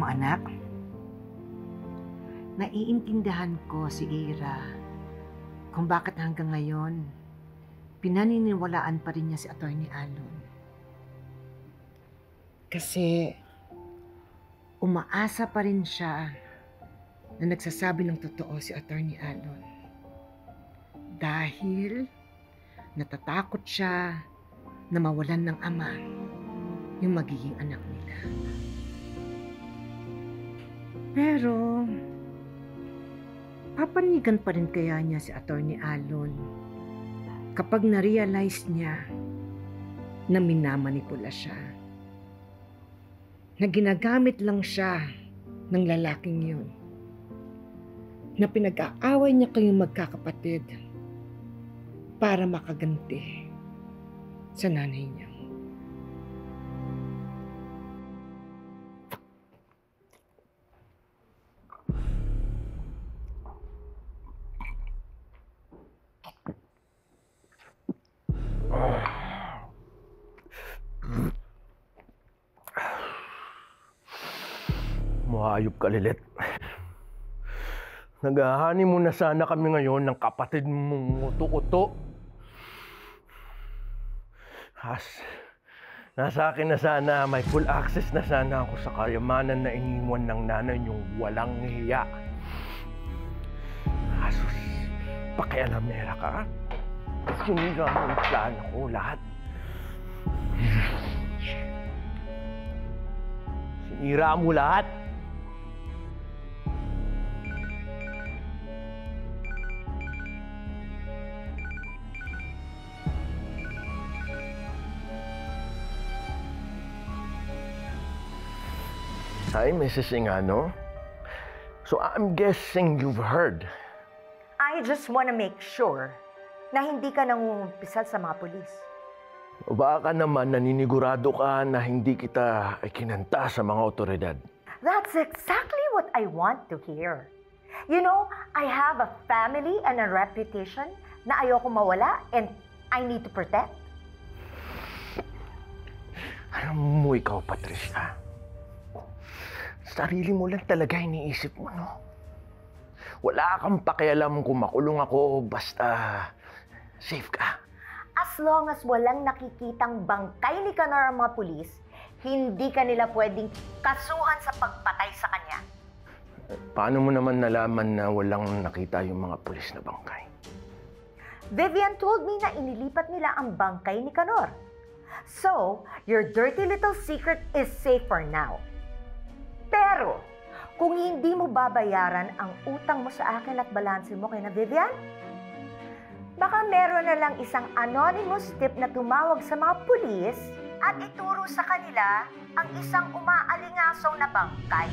mo, anak, naiintindihan ko si Ira kung bakit hanggang ngayon pinaniniwalaan pa rin niya si Atty. Alon. Kasi umaasa pa rin siya na nagsasabi ng totoo si Atty. Alon. Dahil natatakot siya na mawalan ng ama yung magiging anak nila. Pero papanigan pa rin kaya niya si Atty. Alon kapag na-realize niya na minamanipula siya, na ginagamit lang siya ng lalaking yun, na pinag-aaway niya kayong magkakapatid para makaganti sa nanay niya. Mahayop ka, Lilet. Naghahani mo na sana kami ngayon ng kapatid mong uto-uto. Nasa akin na sana, may full access na sana ako sa kayamanan na iniwan ng nanay niyong walang hiya. Asus, pakialamera ka. Sinira mo ang plano ko lahat. Sinira mo lahat. Hi, Mrs. Ingano. So I'm guessing you've heard. I just want to make sure na hindi ka nangungumpisal sa mga pulis. O baka naman naninigurado ka na hindi kita ikinanta sa mga otoridad. That's exactly what I want to hear. You know, I have a family and a reputation na ayoko mawala and I need to protect. Alam mo ikaw, Patricia, sarili mo lang talaga iniisip mo, no? Wala kang pakialam kung makulong ako, basta safe ka. As long as walang nakikitang bangkay ni Canor ang mga pulis, hindi ka nila pwedeng kasuhan sa pagpatay sa kanya. Paano mo naman nalaman na walang nakita yung mga pulis na bangkay? Vivian told me na inilipat nila ang bangkay ni Canor. So, your dirty little secret is safe for now. Pero, kung hindi mo babayaran ang utang mo sa akin at balanse mo kay na Vivian, baka meron na lang isang anonymous tip na tumawag sa mga pulis at ituro sa kanila ang isang umaalingasaw na bangkay.